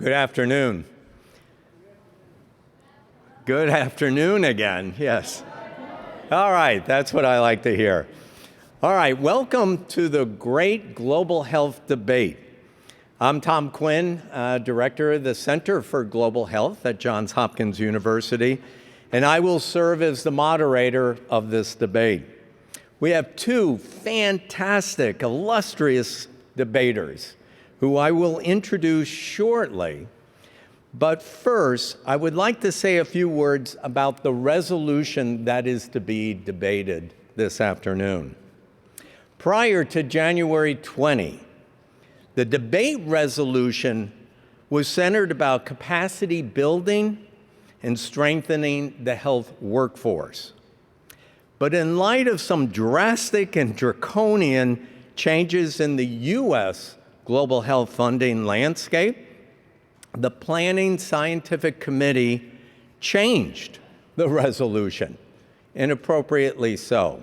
Good afternoon. Good afternoon again, yes. All right, that's what I like to hear. All right, welcome to the Great Global Health Debate. I'm Tom Quinn, Director of the Center for Global Health at Johns Hopkins University, and I will serve as the moderator of this debate. We have two fantastic, illustrious debaters who I will introduce shortly. But first, I would like to say a few words about the resolution that is to be debated this afternoon. Prior to January 20, the debate resolution was centered about capacity building and strengthening the health workforce. But in light of some drastic and draconian changes in the U.S. global health funding landscape, the Planning Scientific Committee changed the resolution, inappropriately so.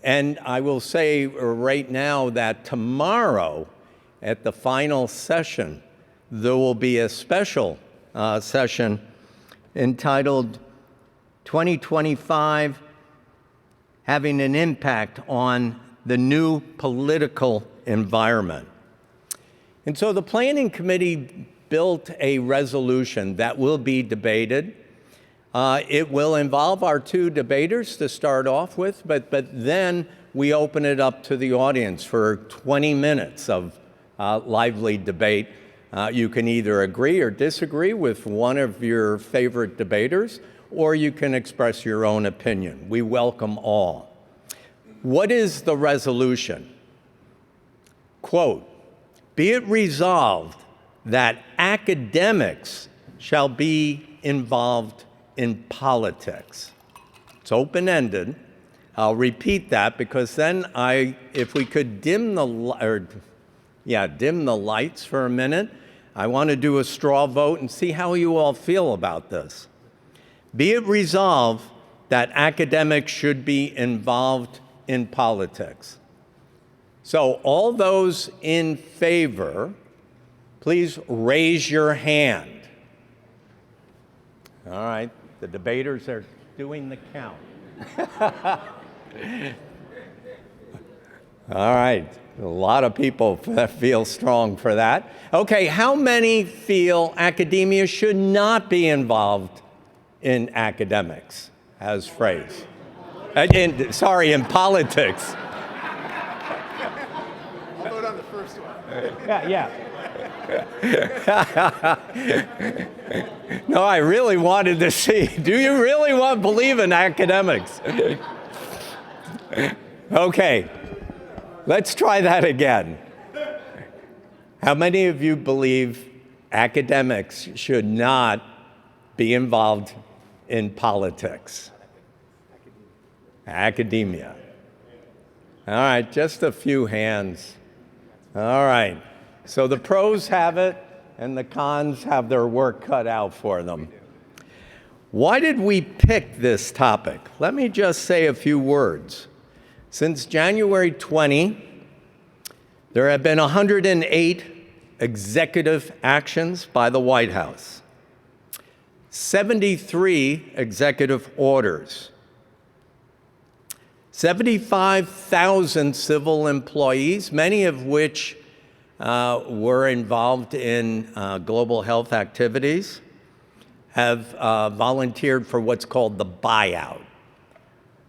And I will say right now that tomorrow, at the final session, there will be a special session entitled 2025 Having an Impact on the New Political Environment. And so the Planning Committee built a resolution that will be debated. It will involve our two debaters to start off with, but then we open it up to the audience for 20 minutes of lively debate. You can either agree or disagree with one of your favorite debaters, or you can express your own opinion. We welcome all. What is the resolution? Quote, "Be it resolved that academics shall be involved in politics." It's open-ended. I'll repeat that because then if we could dim the lights for a minute, I want to do a straw vote and see how you all feel about this. Be it resolved that academics should be involved in politics. So all those in favor, please raise your hand. All right, the debaters are doing the count. All right, a lot of people feel strong for that. Okay, how many feel academia should not be involved in academics as phrase? In politics. I'll vote on the first one. Yeah. No, I really wanted to see, do you really believe in academics? Okay, let's try that again. How many of you believe academics should not be involved in politics? Academia. All right, just a few hands. All right. So the pros have it, and the cons have their work cut out for them. Why did we pick this topic? Let me just say a few words. Since January 20, there have been 108 executive actions by the White House, 73 executive orders, 75,000 civil employees, many of which were involved in global health activities, have volunteered for what's called the buyout.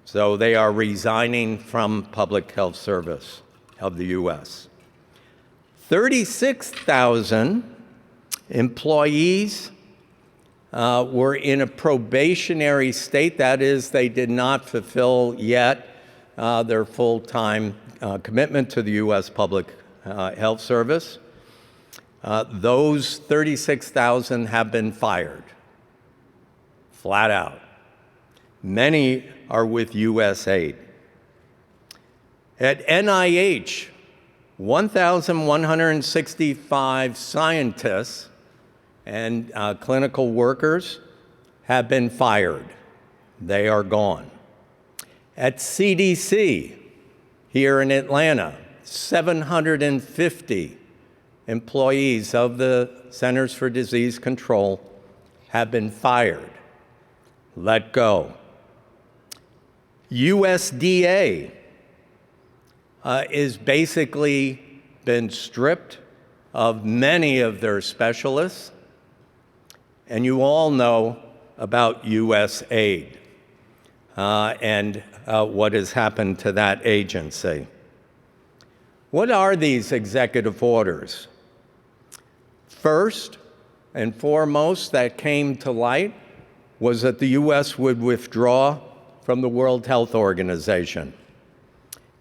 So they are resigning from public health service of the U.S. 36,000 employees were in a probationary state. That is, they did not fulfill yet their full-time commitment to the U.S. public health service. Those 36,000 have been fired, flat out. Many are with USAID. At NIH, 1,165 scientists and clinical workers have been fired. They are gone. At CDC, here in Atlanta, 750 employees of the Centers for Disease Control have been fired, let go. USDA is basically been stripped of many of their specialists, and you all know about USAID and what has happened to that agency. What are these executive orders? First and foremost that came to light was that the U.S. would withdraw from the World Health Organization.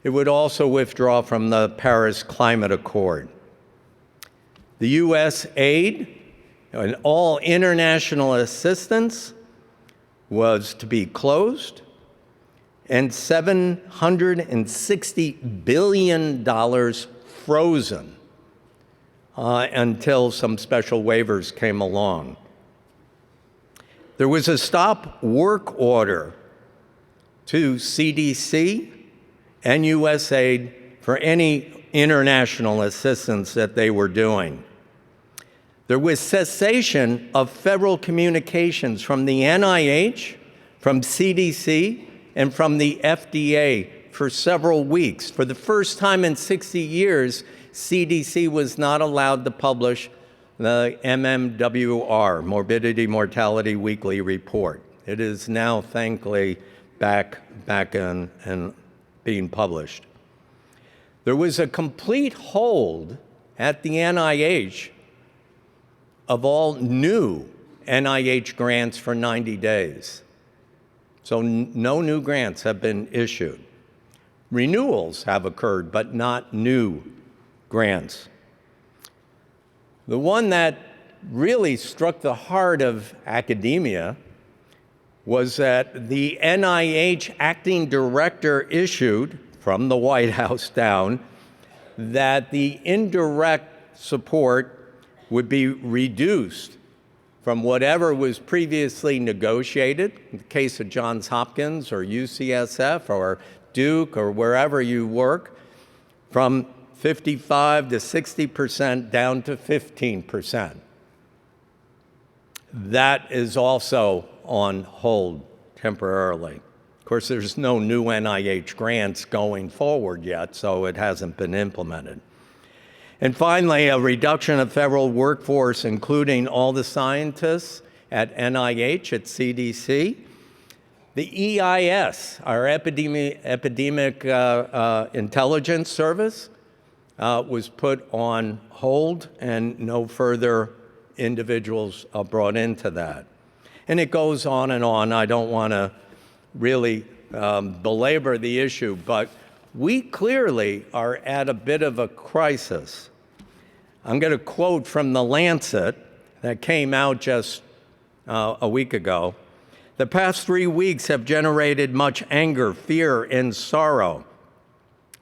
It would also withdraw from the Paris Climate Accord. The U.S. aid and all international assistance was to be closed, and $760 billion frozen until some special waivers came along. There was a stop work order to CDC and USAID for any international assistance that they were doing. There was cessation of federal communications from the NIH, from CDC, and from the FDA for several weeks. For the first time in 60 years, CDC was not allowed to publish the MMWR, Morbidity Mortality Weekly Report. It is now, thankfully, back in and being published. There was a complete hold at the NIH of all new NIH grants for 90 days. So no new grants have been issued. Renewals have occurred, but not new grants. The one that really struck the heart of academia was that the NIH acting director issued, from the White House down, that the indirect support would be reduced from whatever was previously negotiated, in the case of Johns Hopkins or UCSF or Duke or wherever you work, from 55 to 60% down to 15%. That is also on hold temporarily. Of course, there's no new NIH grants going forward yet, so it hasn't been implemented. And finally, a reduction of federal workforce, including all the scientists at NIH, at CDC. The EIS, our Epidemic Intelligence Service, was put on hold, and no further individuals are brought into that. And it goes on and on. I don't want to really belabor the issue, but we clearly are at a bit of a crisis. I'm going to quote from The Lancet that came out just a week ago. The past 3 weeks have generated much anger, fear, and sorrow,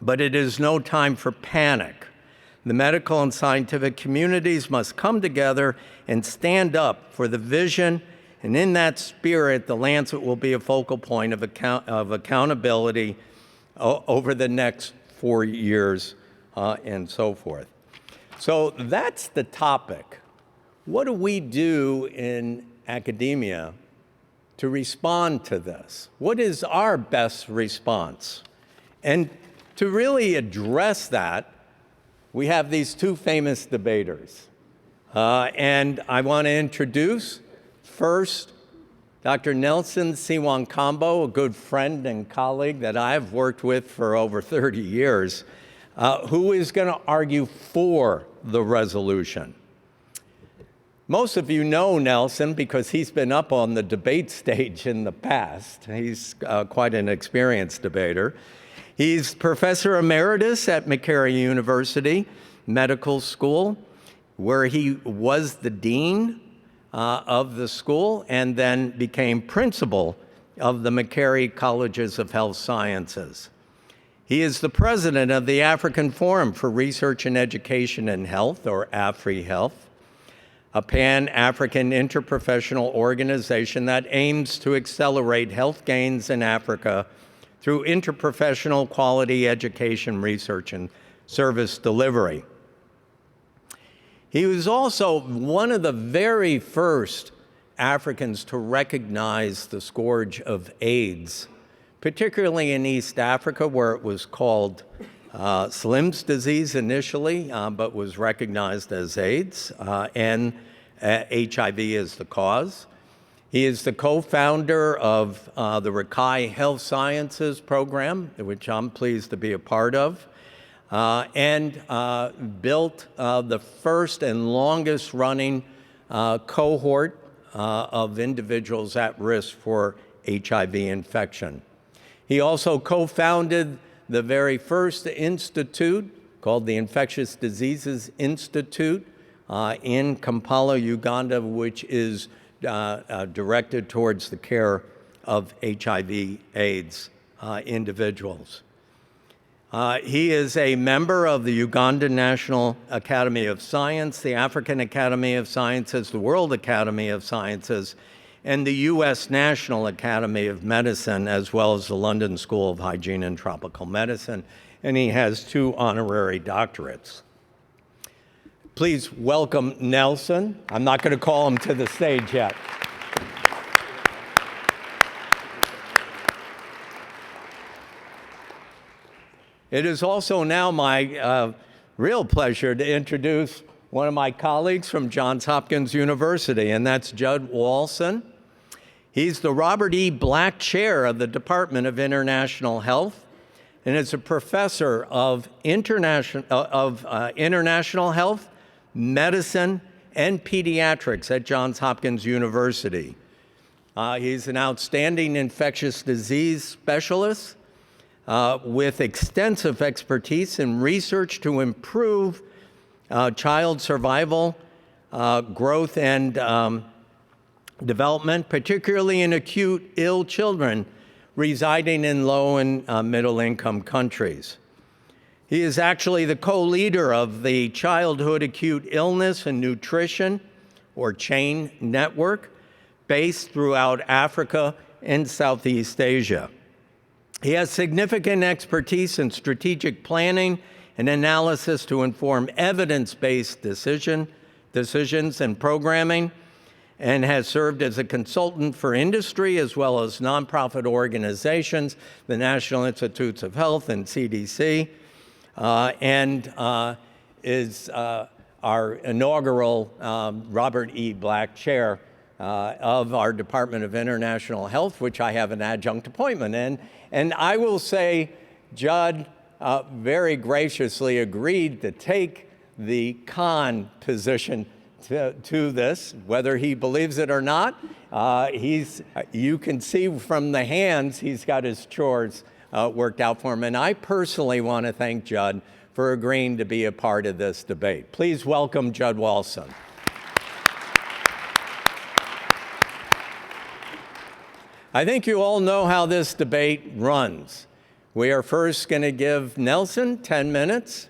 but it is no time for panic. The medical and scientific communities must come together and stand up for the vision, and in that spirit, The Lancet will be a focal point of accountability over the next 4 years and so forth. So that's the topic. What do we do in academia to respond to this? What is our best response? And to really address that, we have these two famous debaters. And I want to introduce first Dr. Nelson Siwakambo, a good friend and colleague that I've worked with for over 30 years, who is going to argue for the resolution. Most of you know Nelson because he's been up on the debate stage in the past. He's quite an experienced debater. He's professor emeritus at McCary University Medical School, where he was the dean of the school and then became principal of the McCary Colleges of Health Sciences. He is the president of the African Forum for Research and Education in Health, or AfriHealth, a pan-African interprofessional organization that aims to accelerate health gains in Africa through interprofessional quality education, research, and service delivery. He was also one of the very first Africans to recognize the scourge of AIDS, particularly in East Africa, where it was called Slim's disease initially, but was recognized as AIDS, and HIV is the cause. He is the co-founder of the Rakai Health Sciences program, which I'm pleased to be a part of, and built the first and longest running cohort of individuals at risk for HIV infection. He also co-founded the very first institute called the Infectious Diseases Institute in Kampala, Uganda, which is directed towards the care of HIV/AIDS individuals. He is a member of the Ugandan National Academy of Science, the African Academy of Sciences, the World Academy of Sciences, and the U.S. National Academy of Medicine, as well as the London School of Hygiene and Tropical Medicine, and he has 2 honorary doctorates. Please welcome Nelson. I'm not going to call him to the stage yet. It is also now my real pleasure to introduce one of my colleagues from Johns Hopkins University, and that's Judd Walson. He's the Robert E. Black Chair of the Department of International Health, and is a professor of international health, medicine, and pediatrics at Johns Hopkins University. He's an outstanding infectious disease specialist with extensive expertise in research to improve child survival, growth, and development, particularly in acute ill children residing in low and middle-income countries. He is actually the co-leader of the Childhood Acute Illness and Nutrition, or CHAIN network, based throughout Africa and Southeast Asia. He has significant expertise in strategic planning and analysis to inform evidence-based decisions and programming, and has served as a consultant for industry as well as nonprofit organizations, the National Institutes of Health and CDC, and is our inaugural Robert E. Black Chair of our Department of International Health, which I have an adjunct appointment in. And I will say, Judd very graciously agreed to take the con position to this, whether he believes it or not. You can see from the hands, he's got his chores worked out for him. And I personally want to thank Judd for agreeing to be a part of this debate. Please welcome Judd Walson. I think you all know how this debate runs. We are first going to give Nelson 10 minutes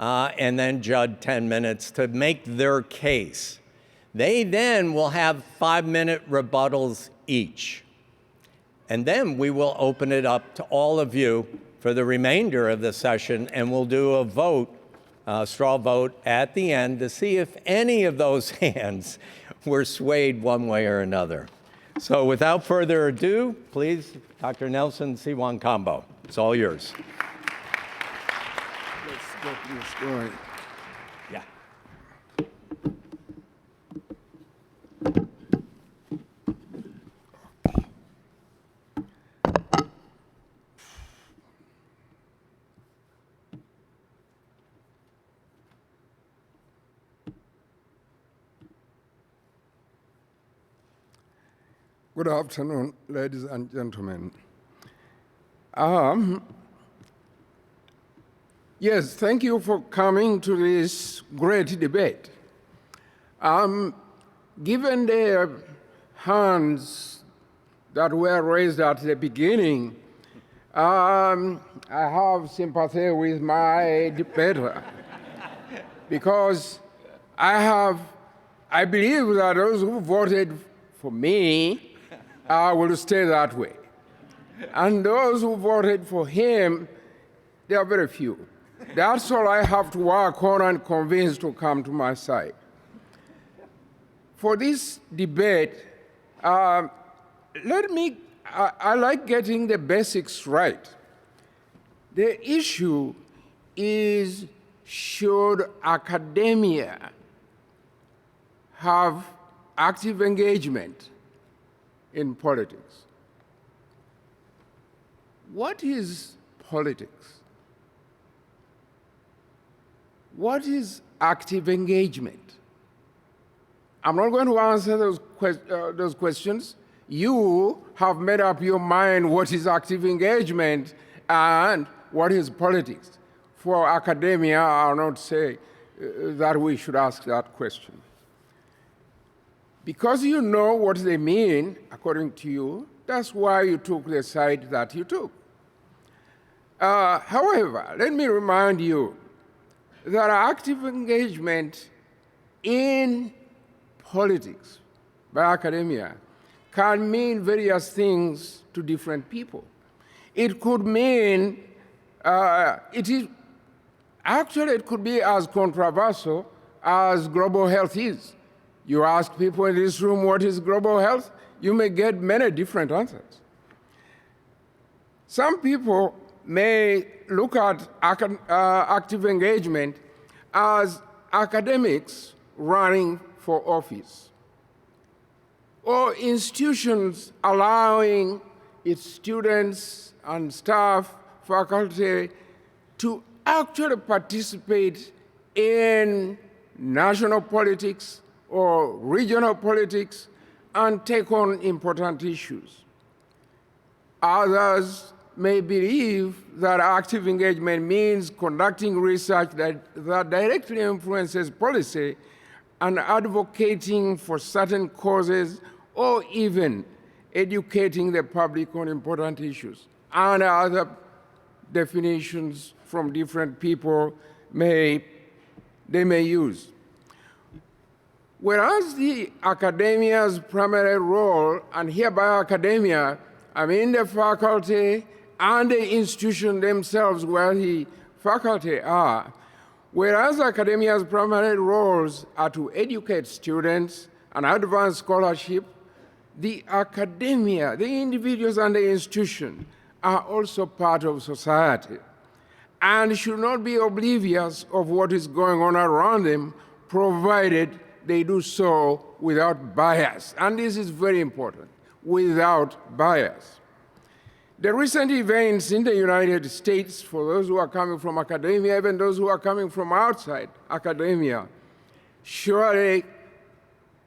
and then Judd 10 minutes to make their case. They then will have 5-minute rebuttals each. And then we will open it up to all of you for the remainder of the session, and we'll do a vote, straw vote at the end to see if any of those hands were swayed one way or another. So without further ado, please, Dr. Nelson Siwankambo, it's all yours. Let's get this going. Yeah. Good afternoon, ladies and gentlemen. Yes, thank you for coming to this great debate. Given the hands that were raised at the beginning, I have sympathy with my debater because I believe that those who voted for me will stay that way. And those who voted for him, they are very few. That's all I have to work on and convince to come to my side. for this debate, I like getting the basics right. The issue is, should academia have active engagement in politics? What is politics? What is active engagement? I'm not going to answer those questions. You have made up your mind what is active engagement and what is politics. For academia, I'll not say that we should ask that question. Because you know what they mean, according to you, that's why you took the side that you took. However, let me remind you that active engagement in politics by academia can mean various things to different people. It could mean, it could be as controversial as global health is. You ask people in this room what is global health, you may get many different answers. Some people may look at active engagement as academics running for office, or institutions allowing its students and staff, faculty, to actually participate in national politics or regional politics and take on important issues. Others may believe that active engagement means conducting research that directly influences policy and advocating for certain causes, or even educating the public on important issues. And other definitions from different people they may use. Whereas the academia's primary role, and here by academia, I mean the faculty and the institution themselves where the faculty are, whereas academia's primary roles are to educate students and advance scholarship, the academia, the individuals and the institution are also part of society and should not be oblivious of what is going on around them, provided they do so without bias. And this is very important, without bias. The recent events in the United States, for those who are coming from academia, even those who are coming from outside academia, surely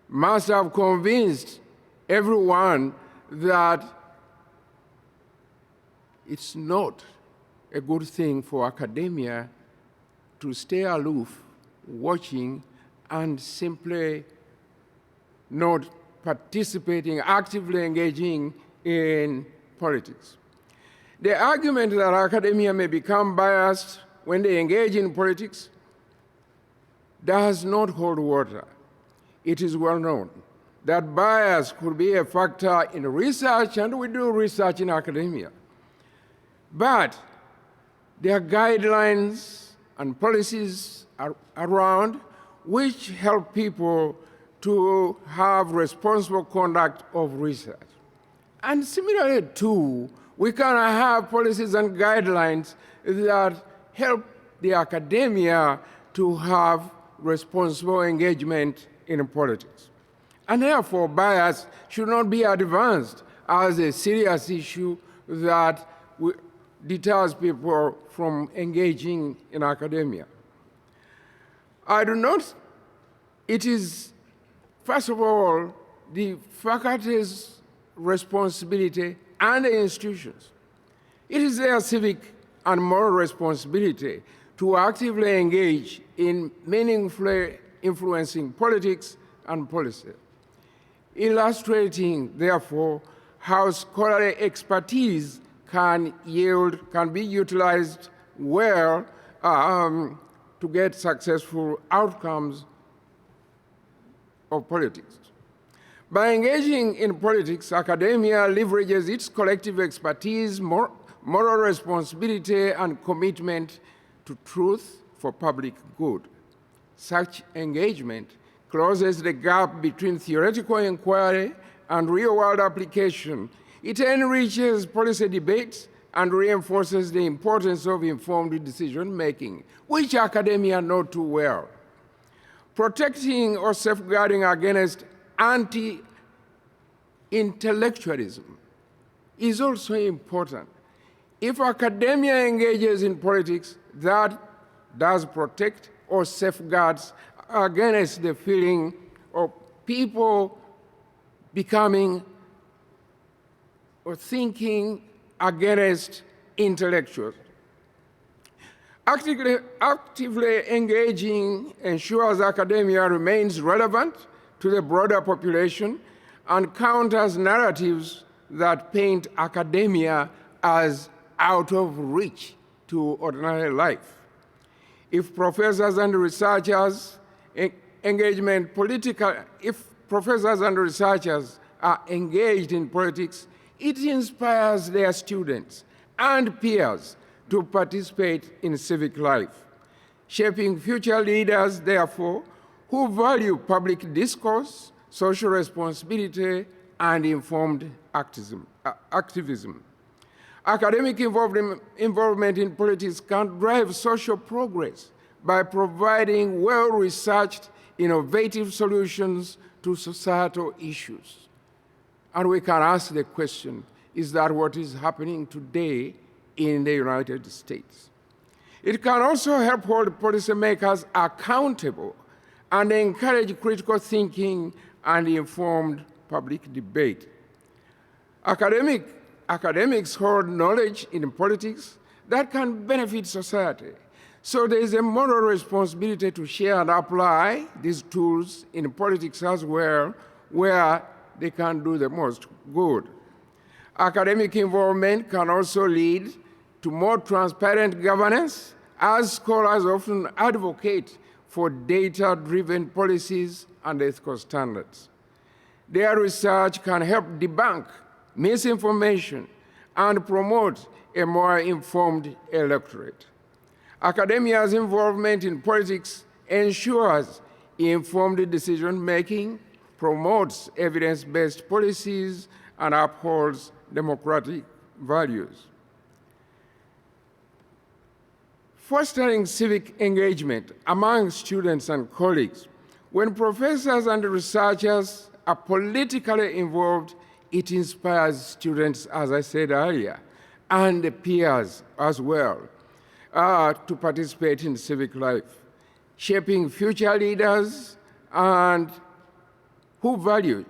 must have convinced everyone that it's not a good thing for academia to stay aloof, watching, and simply not participating, actively engaging in politics. The argument that academia may become biased when they engage in politics does not hold water. It is well known that bias could be a factor in research, and we do research in academia. But there are guidelines and policies around which help people to have responsible conduct of research. And similarly, too, we can have policies and guidelines that help the academia to have responsible engagement in politics. And therefore, bias should not be advanced as a serious issue that deters people from engaging in academia. It is, first of all, the faculty's responsibility and the institutions. It is their civic and moral responsibility to actively engage in meaningfully influencing politics and policy, illustrating, therefore, how scholarly expertise can be utilized well to get successful outcomes of politics. By engaging in politics, academia leverages its collective expertise, moral responsibility, and commitment to truth for public good. Such engagement closes the gap between theoretical inquiry and real-world application. It enriches policy debates and reinforces the importance of informed decision-making, which academia know too well. Protecting or safeguarding against anti-intellectualism is also important. If academia engages in politics, that does protect or safeguards against the feeling of people becoming or thinking against intellectuals. Actively engaging ensures academia remains relevant to the broader population and counters narratives that paint academia as out of reach to ordinary life. If professors and researchers are engaged in politics, it inspires their students and peers to participate in civic life, shaping future leaders, therefore, who value public discourse, social responsibility, and informed activism. Academic involvement in politics can drive social progress by providing well-researched, innovative solutions to societal issues. And we can ask the question, is that what is happening today in the United States? It can also help hold policymakers accountable and encourage critical thinking and informed public debate. Academics hold knowledge in politics that can benefit society. So there is a moral responsibility to share and apply these tools in politics as well, where they can do the most good. Academic involvement can also lead to more transparent governance, as scholars often advocate for data-driven policies and ethical standards. Their research can help debunk misinformation and promote a more informed electorate. Academia's involvement in politics ensures informed decision-making, promotes evidence-based policies, and upholds democratic values. Fostering civic engagement among students and colleagues. When professors and researchers are politically involved, it inspires students, as I said earlier, and the peers as well, to participate in civic life, shaping future leaders who value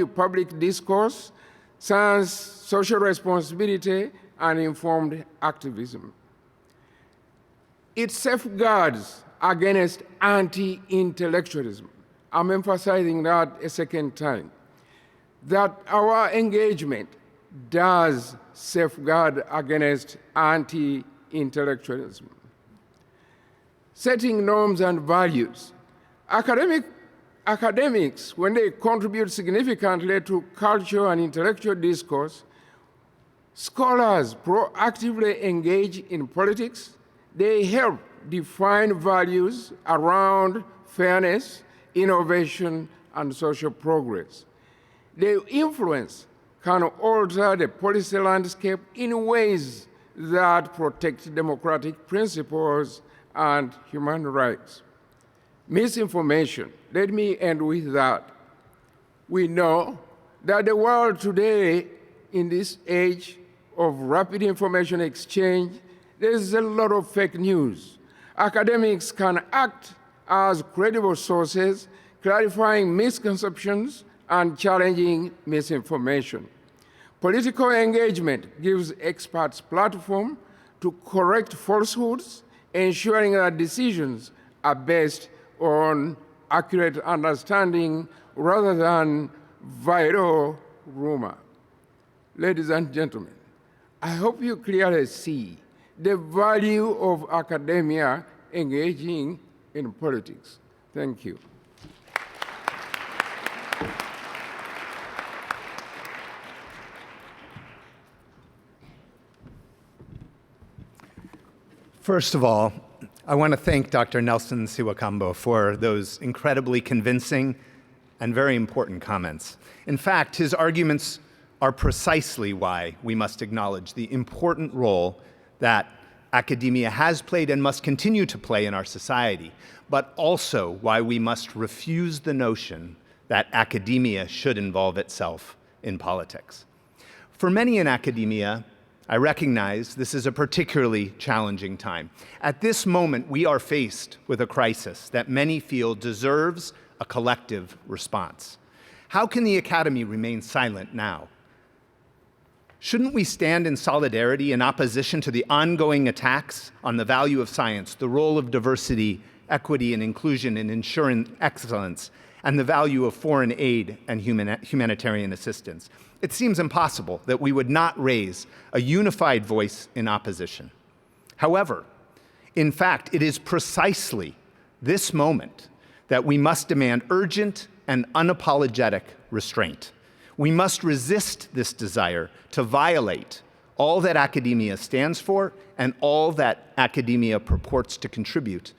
public discourse, science, social responsibility, and informed activism. It safeguards against anti-intellectualism. I'm emphasizing that a second time, that our engagement does safeguard against anti-intellectualism. Setting norms and values. Academics, when they contribute significantly to cultural and intellectual discourse, scholars proactively engage in politics. They help define values around fairness, innovation, and social progress. Their influence can alter the policy landscape in ways that protect democratic principles and human rights. Misinformation. Let me end with that. We know that the world today, in this age of rapid information exchange, there's a lot of fake news. Academics can act as credible sources, clarifying misconceptions and challenging misinformation. Political engagement gives experts platform to correct falsehoods, ensuring that decisions are based on accurate understanding rather than viral rumor. Ladies and gentlemen, I hope you clearly see the value of academia engaging in politics. Thank you. First of all, I want to thank Dr. Nelson Siwakambo for those incredibly convincing and very important comments. In fact, his arguments are precisely why we must acknowledge the important role that academia has played and must continue to play in our society, but also why we must refuse the notion that academia should involve itself in politics. For many in academia, I recognize this is a particularly challenging time. At this moment, we are faced with a crisis that many feel deserves a collective response. How can the academy remain silent now? Shouldn't we stand in solidarity in opposition to the ongoing attacks on the value of science, the role of diversity, equity, and inclusion in ensuring excellence, and the value of foreign aid and humanitarian assistance? It seems impossible that we would not raise a unified voice in opposition. However, in fact, it is precisely this moment that we must demand urgent and unapologetic restraint. We must resist this desire to violate all that academia stands for and all that academia purports to contribute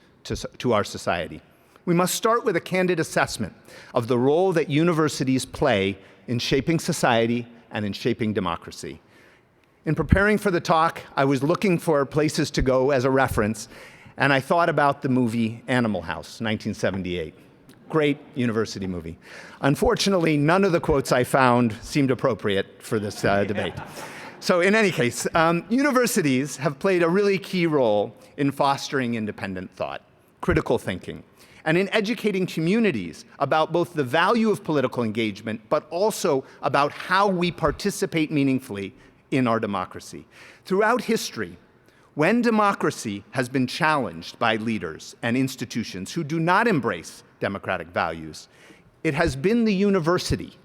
to our society. We must start with a candid assessment of the role that universities play in shaping society and in shaping democracy. In preparing for the talk, I was looking for places to go as a reference, and I thought about the movie Animal House, 1978. Great university movie. Unfortunately, none of the quotes I found seemed appropriate for this debate. So in any case, universities have played a really key role in fostering independent thought, critical thinking, and in educating communities about both the value of political engagement, but also about how we participate meaningfully in our democracy. Throughout history, when democracy has been challenged by leaders and institutions who do not embrace democratic values, it has been the university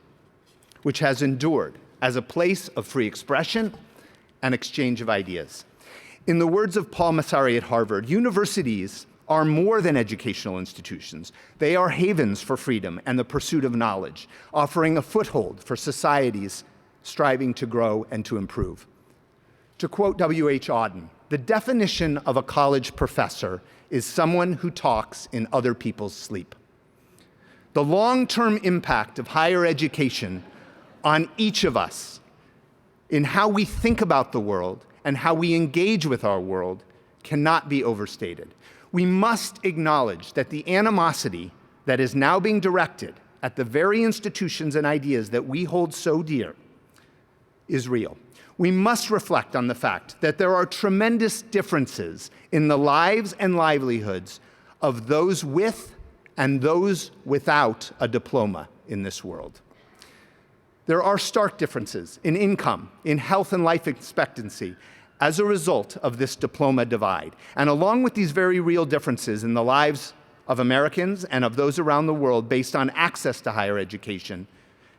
which has endured as a place of free expression and exchange of ideas. In the words of Paul Massari at Harvard, universities are more than educational institutions. They are havens for freedom and the pursuit of knowledge, offering a foothold for societies striving to grow and to improve. To quote W.H. Auden, the definition of a college professor is someone who talks in other people's sleep. The long-term impact of higher education on each of us in how we think about the world and how we engage with our world cannot be overstated. We must acknowledge that the animosity that is now being directed at the very institutions and ideas that we hold so dear is real. We must reflect on the fact that there are tremendous differences in the lives and livelihoods of those with and those without a diploma in this world. There are stark differences in income, in health and life expectancy as a result of this diploma divide. And along with these very real differences in the lives of Americans and of those around the world based on access to higher education,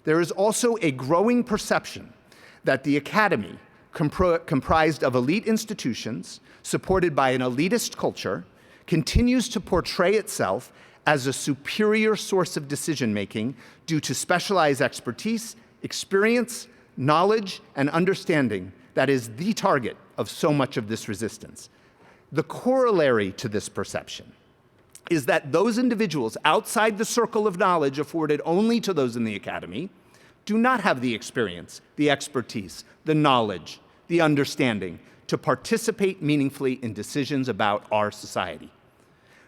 there is also a growing perception that the academy, comprised of elite institutions, supported by an elitist culture, continues to portray itself as a superior source of decision-making due to specialized expertise, experience, knowledge, and understanding that is the target of so much of this resistance. The corollary to this perception is that those individuals outside the circle of knowledge afforded only to those in the academy do not have the experience, the expertise, the knowledge, the understanding to participate meaningfully in decisions about our society.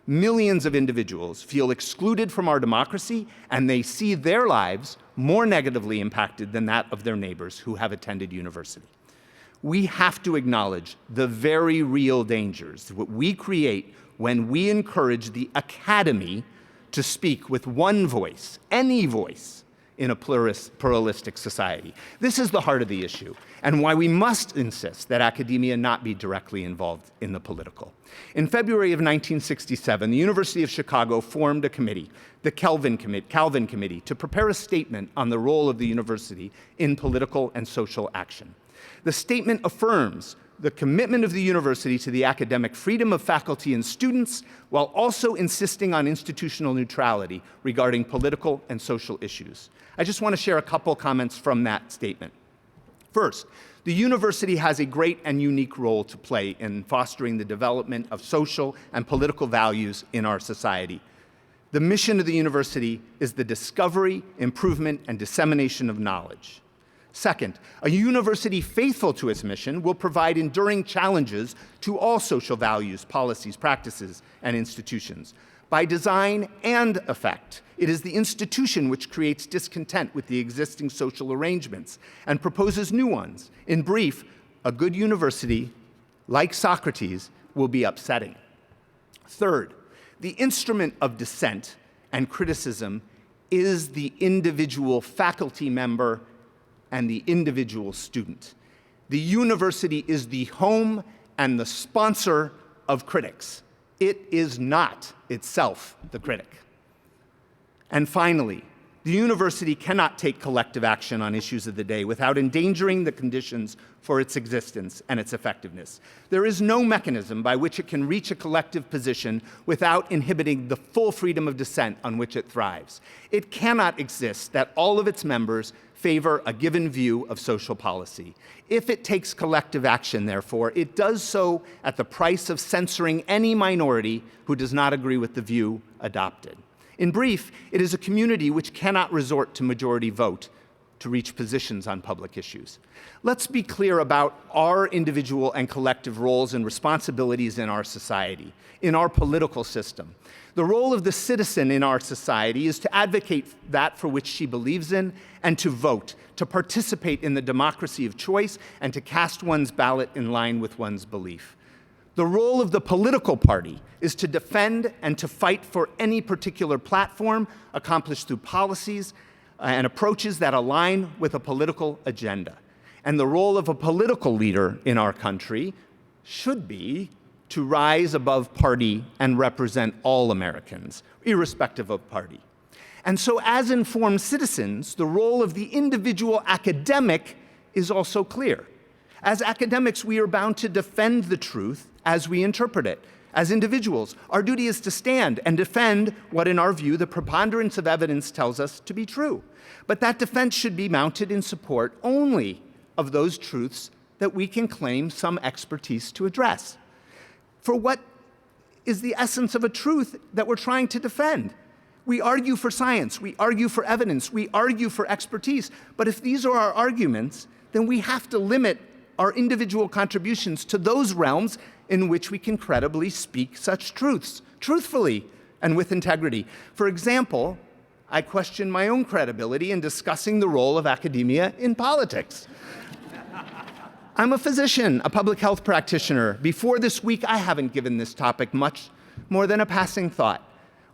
Millions of individuals feel excluded from our democracy, and they see their lives more negatively impacted than that of their neighbors who have attended university. We have to acknowledge the very real dangers that we create when we encourage the academy to speak with one voice, any voice, in a pluralistic society. This is the heart of the issue, and why we must insist that academia not be directly involved in the political. In February of 1967, the University of Chicago formed a committee, the Calvin Committee, to prepare a statement on the role of the university in political and social action. The statement affirms the commitment of the university to the academic freedom of faculty and students, while also insisting on institutional neutrality regarding political and social issues. I just want to share a couple comments from that statement. First, the university has a great and unique role to play in fostering the development of social and political values in our society. The mission of the university is the discovery, improvement, and dissemination of knowledge. Second, a university faithful to its mission will provide enduring challenges to all social values, policies, practices, and institutions. By design and effect, it is the institution which creates discontent with the existing social arrangements and proposes new ones. In brief, a good university, like Socrates, will be upsetting. Third, the instrument of dissent and criticism is the individual faculty member and the individual student. The university is the home and the sponsor of critics. It is not itself the critic. And finally, the university cannot take collective action on issues of the day without endangering the conditions for its existence and its effectiveness. There is no mechanism by which it can reach a collective position without inhibiting the full freedom of dissent on which it thrives. It cannot exist that all of its members favor a given view of social policy. If it takes collective action, therefore, it does so at the price of censoring any minority who does not agree with the view adopted. In brief, it is a community which cannot resort to majority vote to reach positions on public issues. Let's be clear about our individual and collective roles and responsibilities in our society, in our political system. The role of the citizen in our society is to advocate that for which she believes in and to vote, to participate in the democracy of choice, and to cast one's ballot in line with one's belief. The role of the political party is to defend and to fight for any particular platform accomplished through policies and approaches that align with a political agenda. And the role of a political leader in our country should be to rise above party and represent all Americans, irrespective of party. And so, as informed citizens, the role of the individual academic is also clear. As academics, we are bound to defend the truth as we interpret it. As individuals, our duty is to stand and defend what, in our view, the preponderance of evidence tells us to be true. But that defense should be mounted in support only of those truths that we can claim some expertise to address. For what is the essence of a truth that we're trying to defend? We argue for science, we argue for evidence, we argue for expertise. But if these are our arguments, then we have to limit our individual contributions to those realms in which we can credibly speak such truths, truthfully and with integrity. For example, I question my own credibility in discussing the role of academia in politics. I'm a physician, a public health practitioner. Before this week, I haven't given this topic much more than a passing thought.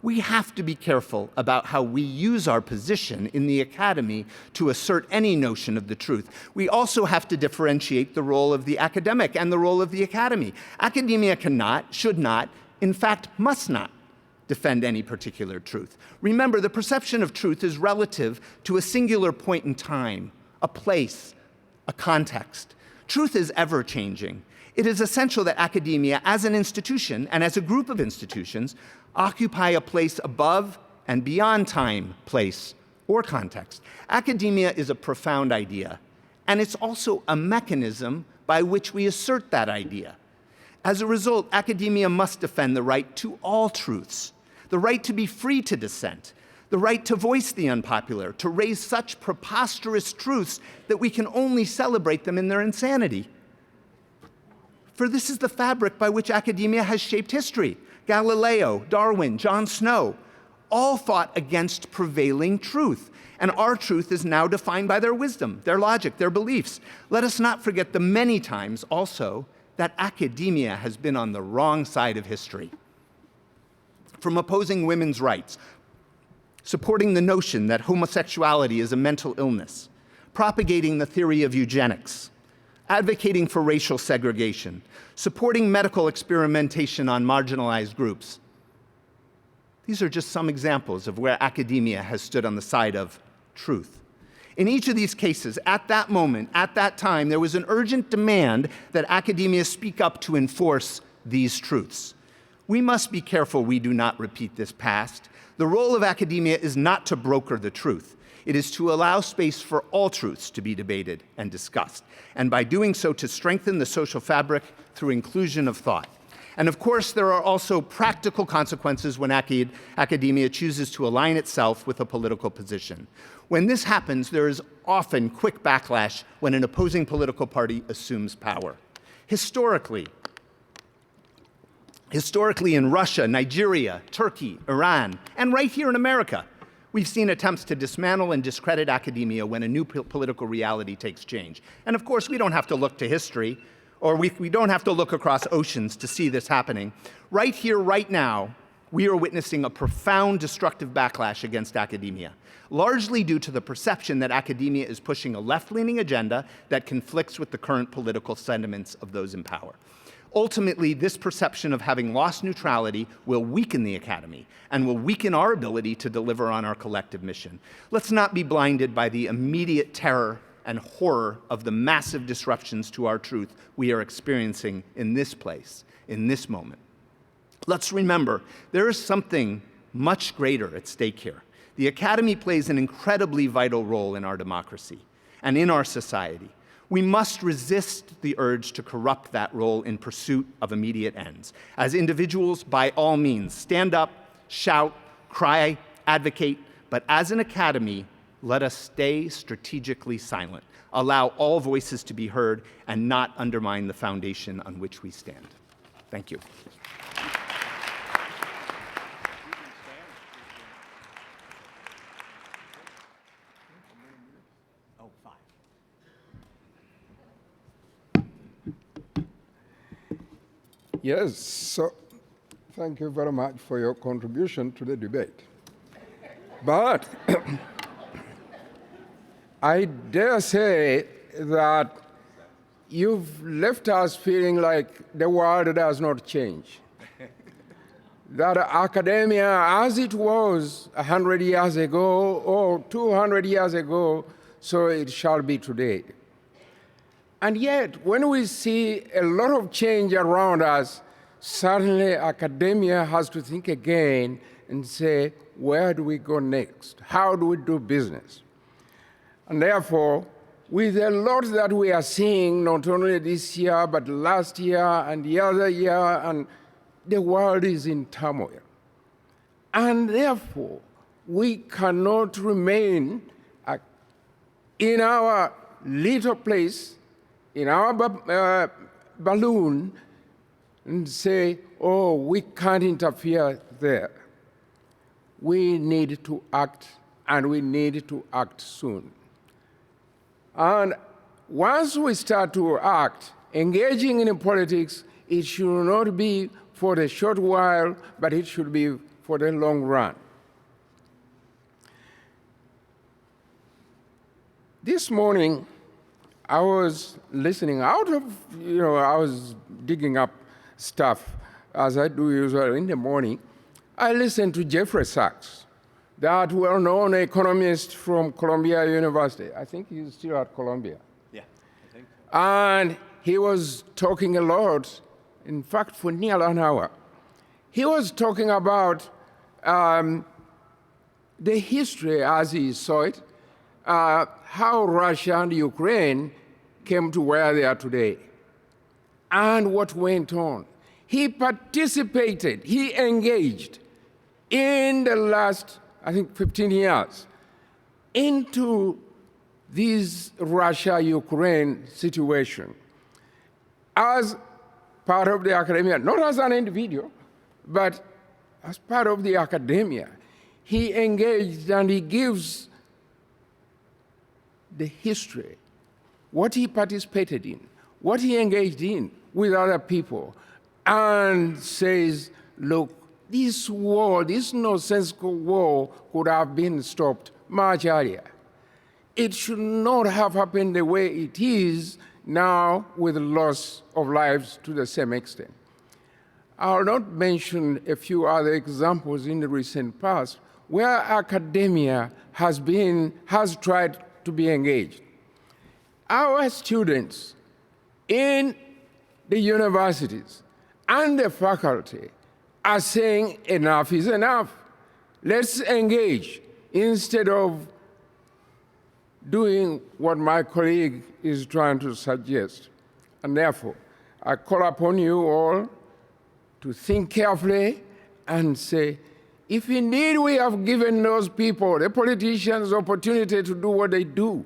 We have to be careful about how we use our position in the academy to assert any notion of the truth. We also have to differentiate the role of the academic and the role of the academy. Academia cannot, should not, in fact, must not defend any particular truth. Remember, the perception of truth is relative to a singular point in time, a place, a context. Truth is ever-changing. It is essential that academia, as an institution and as a group of institutions, occupy a place above and beyond time, place, or context. Academia is a profound idea, and it's also a mechanism by which we assert that idea. As a result, academia must defend the right to all truths, the right to be free to dissent, the right to voice the unpopular, to raise such preposterous truths that we can only celebrate them in their insanity. For this is the fabric by which academia has shaped history. Galileo, Darwin, John Snow, all fought against prevailing truth. And our truth is now defined by their wisdom, their logic, their beliefs. Let us not forget the many times also that academia has been on the wrong side of history. From opposing women's rights, supporting the notion that homosexuality is a mental illness, propagating the theory of eugenics, advocating for racial segregation, supporting medical experimentation on marginalized groups. These are just some examples of where academia has stood on the side of truth. In each of these cases, at that moment, at that time, there was an urgent demand that academia speak up to enforce these truths. We must be careful we do not repeat this past. The role of academia is not to broker the truth. It is to allow space for all truths to be debated and discussed, and by doing so to strengthen the social fabric through inclusion of thought. And of course, there are also practical consequences when academia chooses to align itself with a political position. When this happens, there is often quick backlash when an opposing political party assumes power. Historically, in Russia, Nigeria, Turkey, Iran, and right here in America, we've seen attempts to dismantle and discredit academia when a new political reality takes change. And of course, we don't have to look to history, or we don't have to look across oceans to see this happening. Right here, right now, we are witnessing a profound destructive backlash against academia, largely due to the perception that academia is pushing a left-leaning agenda that conflicts with the current political sentiments of those in power. Ultimately, this perception of having lost neutrality will weaken the academy and will weaken our ability to deliver on our collective mission. Let's not be blinded by the immediate terror and horror of the massive disruptions to our truth we are experiencing in this place, in this moment. Let's remember, there is something much greater at stake here. The academy plays an incredibly vital role in our democracy and in our society. We must resist the urge to corrupt that role in pursuit of immediate ends. As individuals, by all means, stand up, shout, cry, advocate, but as an academy, let us stay strategically silent, allow all voices to be heard, and not undermine the foundation on which we stand. Thank you. Yes, so thank you very much for your contribution to the debate. But I dare say that you've left us feeling like the world does not change. That academia, as it was 100 years ago or 200 years ago, so it shall be today. And yet, when we see a lot of change around us, certainly academia has to think again and say, where do we go next? How do we do business? And therefore, with a lot that we are seeing, not only this year, but last year and the other year, and the world is in turmoil. And therefore, we cannot remain in our little place, in our balloon, and say, oh, we can't interfere there. We need to act, and we need to act soon. And once we start to act, engaging in politics, it should not be for a short while, but it should be for the long run. This morning, I was listening I was digging up stuff, as I do usually in the morning. I listened to Jeffrey Sachs, that well-known economist from Columbia University. I think he's still at Columbia. Yeah, I think so. And he was talking a lot, in fact, for nearly an hour. He was talking about the history as he saw it, how Russia and Ukraine came to where they are today, and what went on. He participated, he engaged in the last, I think, 15 years into this Russia-Ukraine situation as part of the academia, not as an individual, but as part of the academia. He engaged and he gives the history, what he participated in, what he engaged in with other people, and says, look, this war, this nonsensical war could have been stopped much earlier. It should not have happened the way it is now with the loss of lives to the same extent. I'll not mention a few other examples in the recent past where academia has tried to be engaged. Our students in the universities and the faculty are saying enough is enough. Let's engage instead of doing what my colleague is trying to suggest. And therefore, I call upon you all to think carefully and say, if indeed we have given those people, the politicians, opportunity to do what they do,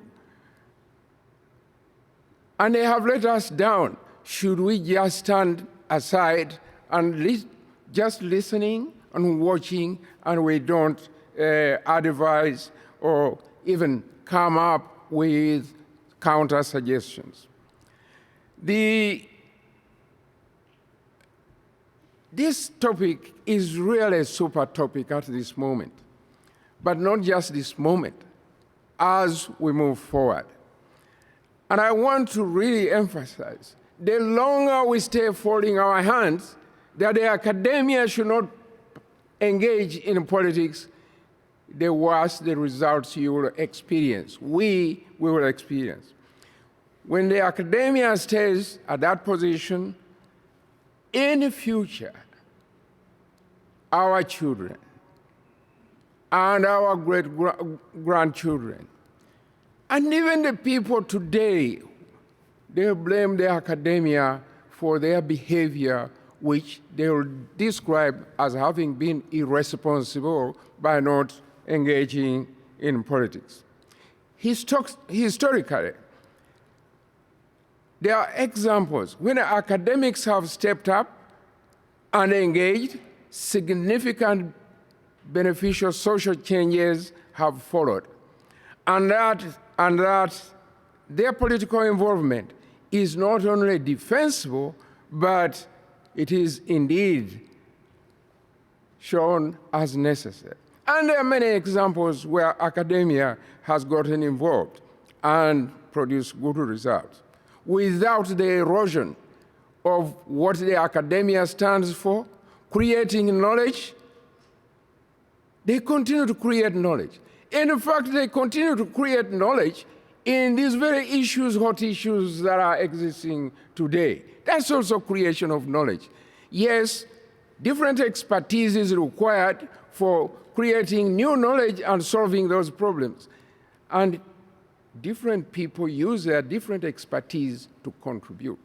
and they have let us down, should we just stand aside and just listening and watching, and we don't advise or even come up with counter suggestions? This topic is really a super topic at this moment, but not just this moment, as we move forward. And I want to really emphasize, the longer we stay folding our hands, that the academia should not engage in politics, the worse the results you will experience, we will experience. When the academia stays at that position, in the future, our children and our great-grandchildren, and even the people today, they blame the academia for their behavior, which they will describe as having been irresponsible by not engaging in politics. Historically, there are examples when academics have stepped up and engaged, significant beneficial social changes have followed. And that their political involvement is not only defensible, but it is indeed shown as necessary. And there are many examples where academia has gotten involved and produced good results without the erosion of what the academia stands for, creating knowledge. They continue to create knowledge. In fact, they continue to create knowledge in these very issues, hot issues that are existing today. That's also creation of knowledge. Yes, different expertise is required for creating new knowledge and solving those problems. And different people use their different expertise to contribute.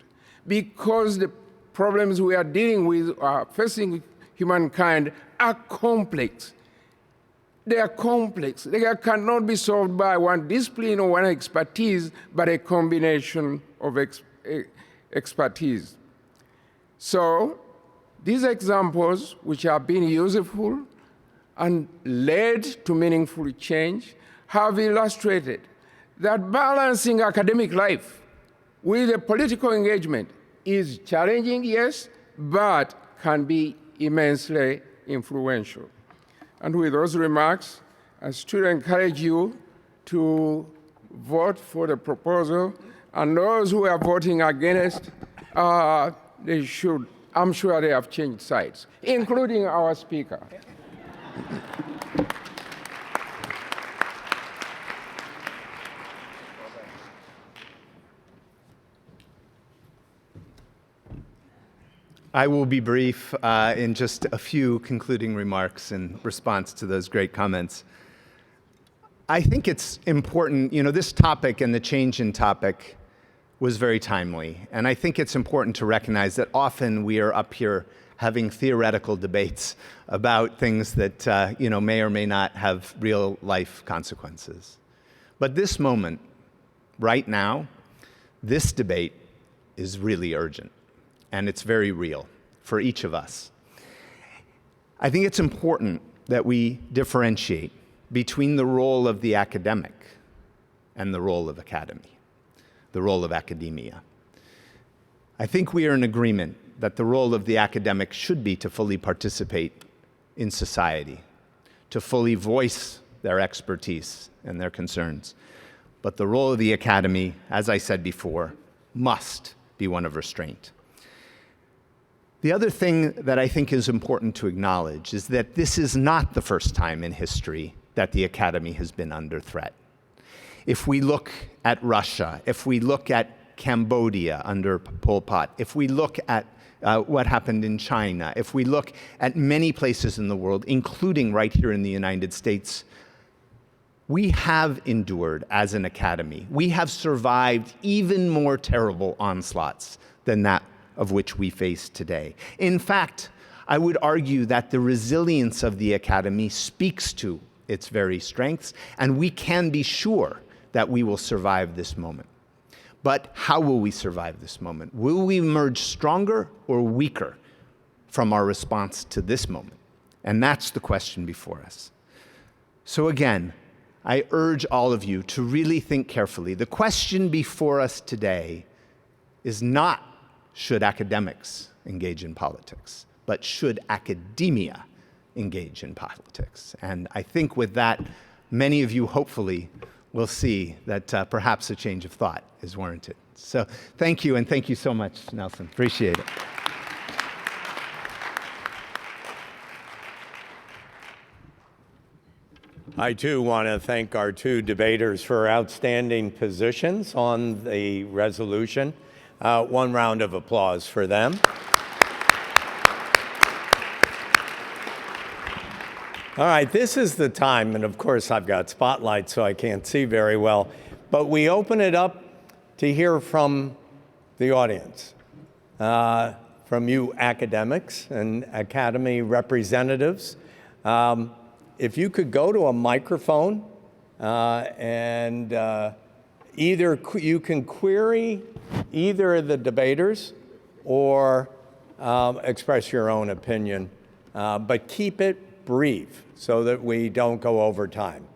Because the problems we are dealing with, are facing humankind, are complex. They are complex. They cannot be solved by one discipline or one expertise, but a combination of expertise. So these examples, which have been useful and led to meaningful change, have illustrated that balancing academic life with a political engagement is challenging, yes, but can be immensely influential. And with those remarks, I still encourage you to vote for the proposal, and those who are voting against, they should, I'm sure they have changed sides, including our speaker. I will be brief in just a few concluding remarks in response to those great comments. I think it's important, this topic and the change in topic was very timely. And I think it's important to recognize that often we are up here having theoretical debates about things that may or may not have real life consequences. But this moment, right now, this debate is really urgent. And it's very real for each of us. I think it's important that we differentiate between the role of the academic and the role of academy, the role of academia. I think we are in agreement that the role of the academic should be to fully participate in society, to fully voice their expertise and their concerns. But the role of the academy, as I said before, must be one of restraint. The other thing that I think is important to acknowledge is that this is not the first time in history that the academy has been under threat. If we look at Russia, if we look at Cambodia under Pol Pot, if we look at what happened in China, if we look at many places in the world, including right here in the United States, We have endured as an academy. We have survived even more terrible onslaughts than that of which we face today. In fact, I would argue that the resilience of the academy speaks to its very strengths, and we can be sure that we will survive this moment. But how will we survive this moment? Will we emerge stronger or weaker from our response to this moment? And that's the question before us. So again, I urge all of you to really think carefully. The question before us today is not should academics engage in politics, but should academia engage in politics? And I think with that, many of you hopefully will see that perhaps a change of thought is warranted. So thank you, and thank you so much, Nelson. Appreciate it. I too want to thank our two debaters for outstanding positions on the resolution. One round of applause for them. All right, this is the time, and of course I've got spotlights so I can't see very well, but we open it up to hear from the audience, from you academics and academy representatives. If you could go to a microphone and either you can query either of the debaters or express your own opinion, but keep it brief so that we don't go over time.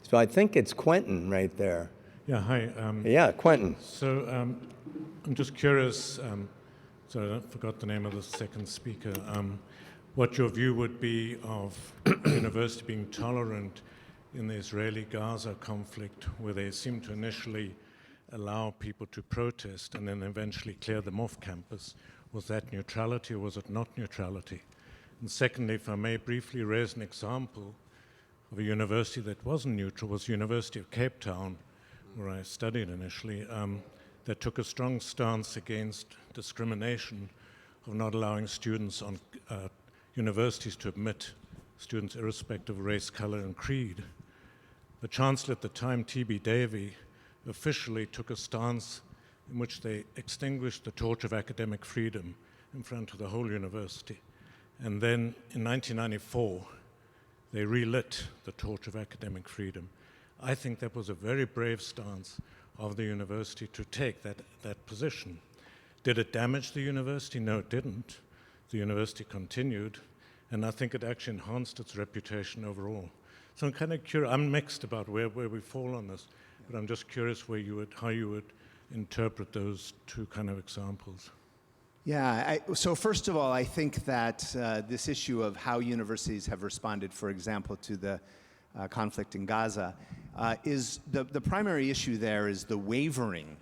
So I think it's Quentin right there. Yeah, hi. Yeah, Quentin. So I'm just curious, sorry, I forgot the name of the second speaker, what your view would be of the university being tolerant in the Israeli-Gaza conflict, where they seem to initially allow people to protest and then eventually clear them off campus. Was that neutrality or was it not neutrality? And secondly, if I may briefly raise an example of a university that wasn't neutral, was the University of Cape Town, where I studied initially, that took a strong stance against discrimination of not allowing students on universities to admit students irrespective of race, color, and creed. The chancellor at the time, T.B. Davie, officially took a stance in which they extinguished the torch of academic freedom in front of the whole university. And then in 1994, they relit the torch of academic freedom. I think that was a very brave stance of the university to take that position. Did it damage the university? No, it didn't. The university continued, and I think it actually enhanced its reputation overall. So I'm kind of curious, I'm mixed about where we fall on this, but I'm just curious how you would interpret those two kind of examples. Yeah, so first of all, I think that this issue of how universities have responded, for example, to the conflict in Gaza, is the primary issue there is the wavering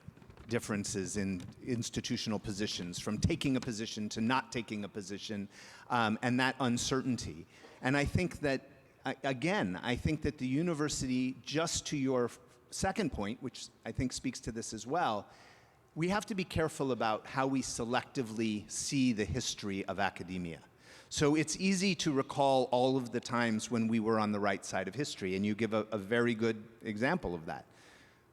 differences in institutional positions, from taking a position to not taking a position, and that uncertainty. And I think that, again, I think that the university, just to your second point, which I think speaks to this as well, we have to be careful about how we selectively see the history of academia. So it's easy to recall all of the times when we were on the right side of history, and you give a very good example of that.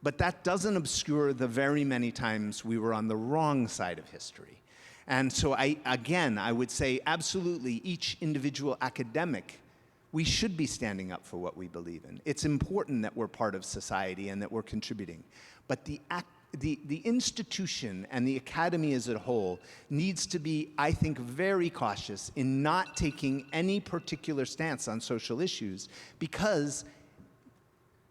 But that doesn't obscure the very many times we were on the wrong side of history. And so I would say absolutely each individual academic, we should be standing up for what we believe in. It's important that we're part of society and that we're contributing. But the institution and the academy as a whole needs to be, I think, very cautious in not taking any particular stance on social issues, because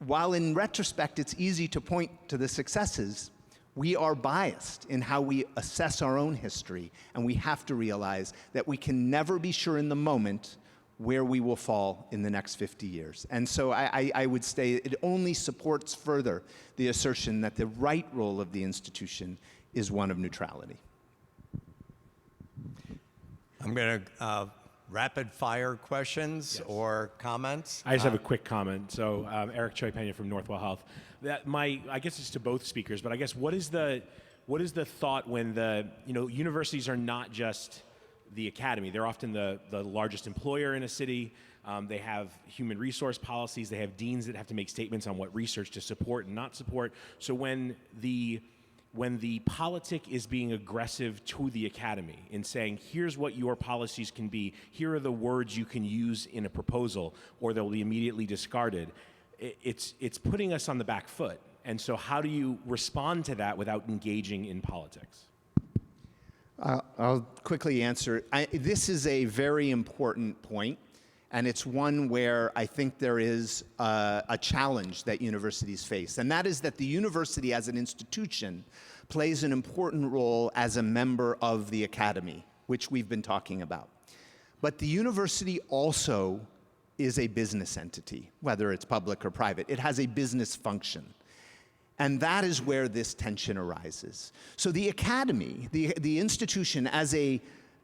while in retrospect it's easy to point to the successes, we are biased in how we assess our own history, and we have to realize that we can never be sure in the moment where we will fall in the next 50 years. And so I would say it only supports further the assertion that the right role of the institution is one of neutrality. I'm going to rapid fire questions or comments. I just have a quick comment. So Eric Choi Pena from Northwell Health. I guess it's to both speakers, but I guess what is the thought when universities are not just the academy. They're often the largest employer in a city. They have human resource policies. They have deans that have to make statements on what research to support and not support. So when the politic is being aggressive to the academy in saying, here's what your policies can be, here are the words you can use in a proposal, or they'll be immediately discarded, it's putting us on the back foot. And so how do you respond to that without engaging in politics? I'll quickly answer. This is a very important point, and it's one where I think there is a challenge that universities face, and that is that the university as an institution plays an important role as a member of the academy, which we've been talking about. But the university also is a business entity, whether it's public or private. It has a business function. And that is where this tension arises. So the academy, the institution as a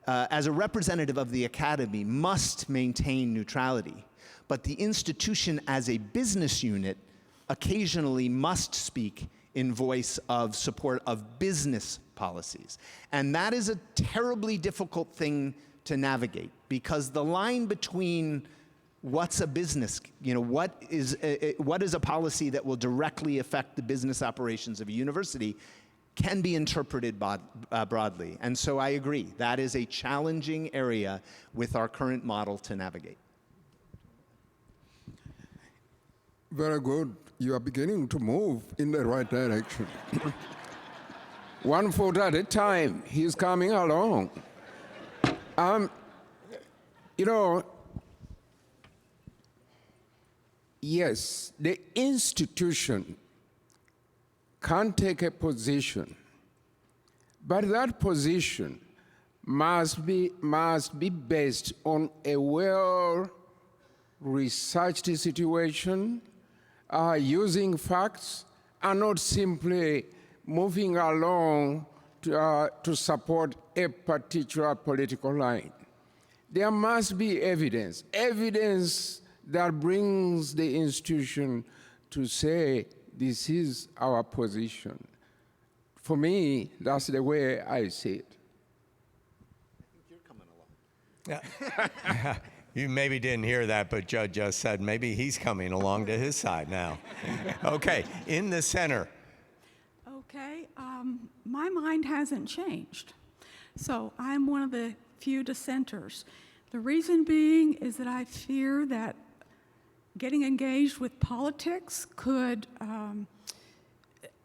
representative of the academy must maintain neutrality. But the institution as a business unit occasionally must speak in voice of support of business policies. And that is a terribly difficult thing to navigate, because the line between what's a business, what is a policy that will directly affect the business operations of a university can be interpreted broadly. And so I agree, that is a challenging area with our current model to navigate. Very good. You are beginning to move in the right direction. One foot at a time, he's coming along. Yes, the institution can take a position, but that position must be based on a well-researched situation, using facts, and not simply moving along to support a particular political line. There must be evidence that brings the institution to say, this is our position. For me, that's the way I see it. You're coming along. Yeah. You maybe didn't hear that, but Judd just said maybe he's coming along to his side now. Okay, in the center. Okay, my mind hasn't changed. So I'm one of the few dissenters. The reason being is that I fear that getting engaged with politics could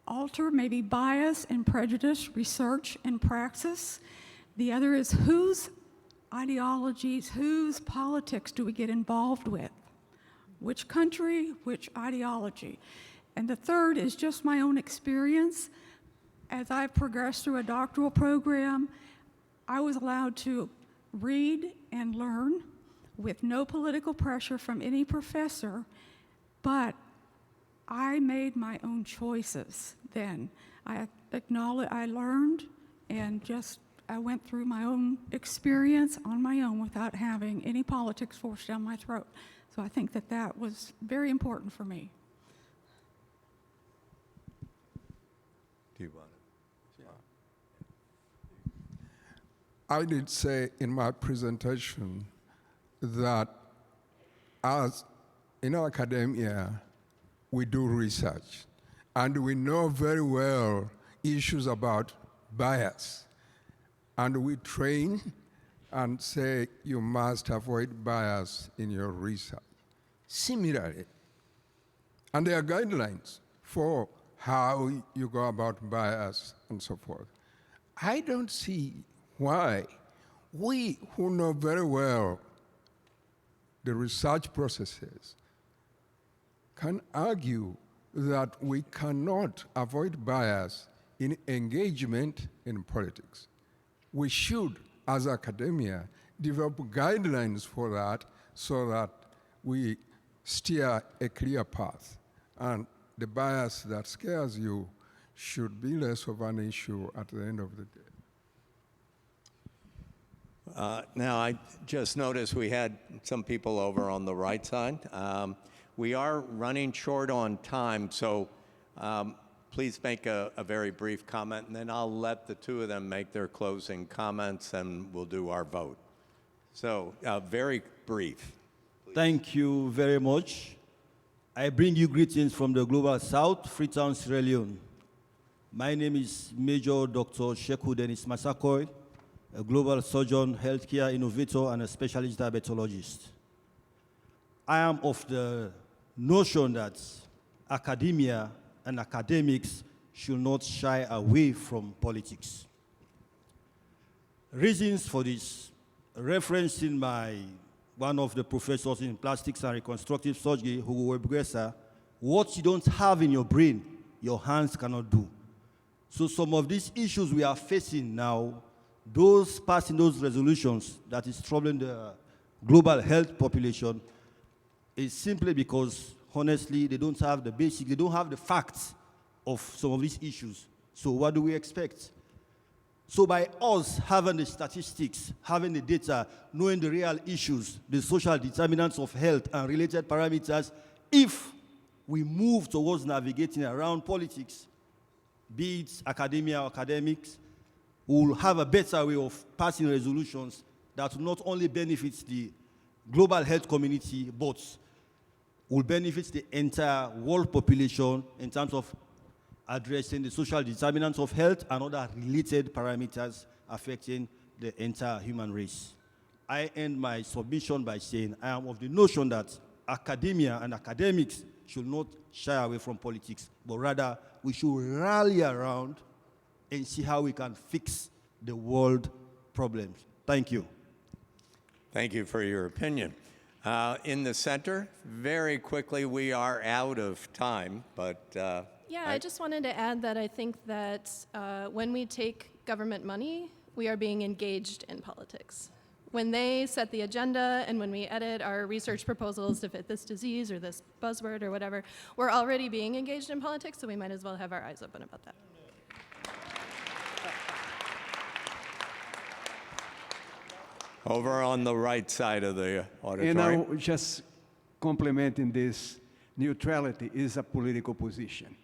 alter, maybe bias and prejudice, research and praxis. The other is whose ideologies, whose politics do we get involved with? Which country, which ideology? And the third is just my own experience. As I've progressed through a doctoral program, I was allowed to read and learn with no political pressure from any professor, but I made my own choices then. I learned and I went through my own experience on my own without having any politics forced down my throat. So I think that was very important for me. Do you want I did say in my presentation that as in our academia, we do research, and we know very well issues about bias. And we train and say you must avoid bias in your research. Similarly, and there are guidelines for how you go about bias and so forth. I don't see why we who know very well the research processes can argue that we cannot avoid bias in engagement in politics. We should, as academia, develop guidelines for that so that we steer a clear path. And the bias that scares you should be less of an issue at the end of the day. Now, I just noticed we had some people over on the right side. We are running short on time, so please make a very brief comment, and then I'll let the two of them make their closing comments, and we'll do our vote. So, very brief, Thank you very much. I bring you greetings from the Global South, Freetown, Sierra Leone. My name is Major Dr. Sheku Dennis Masakoy, a global surgeon, healthcare innovator, and a specialist diabetologist. I am of the notion that academia and academics should not shy away from politics. Reasons for this, referencing one of the professors in plastics and reconstructive surgery, Hugo Webresa, what you don't have in your brain, your hands cannot do. So some of these issues we are facing now, those passing those resolutions that is troubling the global health population, is simply because, honestly, they don't have the basic, they don't have the facts of some of these issues. So what do we expect? So by us having the statistics, having the data, knowing the real issues, the social determinants of health and related parameters, if we move towards navigating around politics, be it academia or academics, we will have a better way of passing resolutions that will not only benefit the global health community, but will benefit the entire world population in terms of addressing the social determinants of health and other related parameters affecting the entire human race. I end my submission by saying I am of the notion that academia and academics should not shy away from politics, but rather we should rally around and see how we can fix the world problems. Thank you. Thank you for your opinion. In the center, very quickly, we are out of time, but Yeah, I just wanted to add that I think that when we take government money, we are being engaged in politics. When they set the agenda and when we edit our research proposals to fit this disease or this buzzword or whatever, we're already being engaged in politics, so we might as well have our eyes open about that. over on the right side of the auditorium. And I will just complementing this, neutrality is a political position.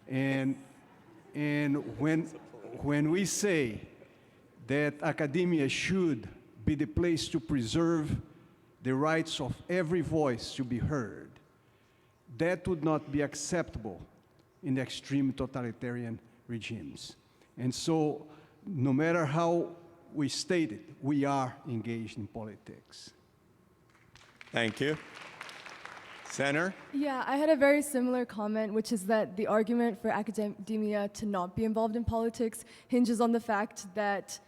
And when we say that academia should be the place to preserve the rights of every voice to be heard, that would not be acceptable in extreme totalitarian regimes. And so, no matter how we state it, we are engaged in politics. Thank you. Senator? Yeah, I had a very similar comment, which is that the argument for academia to not be involved in politics hinges on the fact that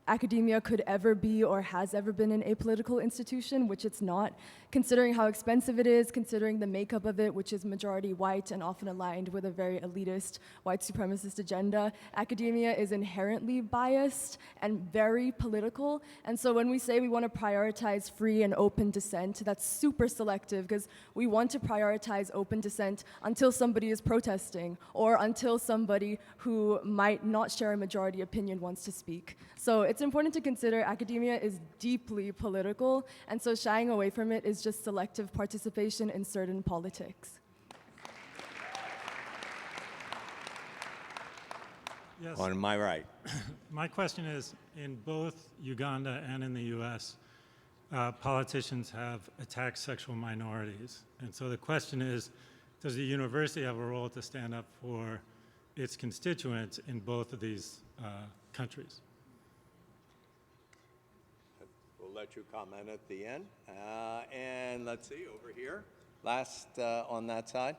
academia could ever be or has ever been an apolitical institution, which it's not. Considering how expensive it is, considering the makeup of it, which is majority white and often aligned with a very elitist white supremacist agenda, academia is inherently biased and very political. And so when we say we want to prioritize free and open dissent, that's super selective because we want to prioritize open dissent until somebody is protesting or until somebody who might not share a majority opinion wants to speak. So it's important to consider academia is deeply political, and so shying away from it is just selective participation in certain politics. Yes. On my right. My question is, in both Uganda and in the US, politicians have attacked sexual minorities. And so the question is, does the university have a role to stand up for its constituents in both of these countries? We'll let you comment at the end. And let's see, over here, last on that side.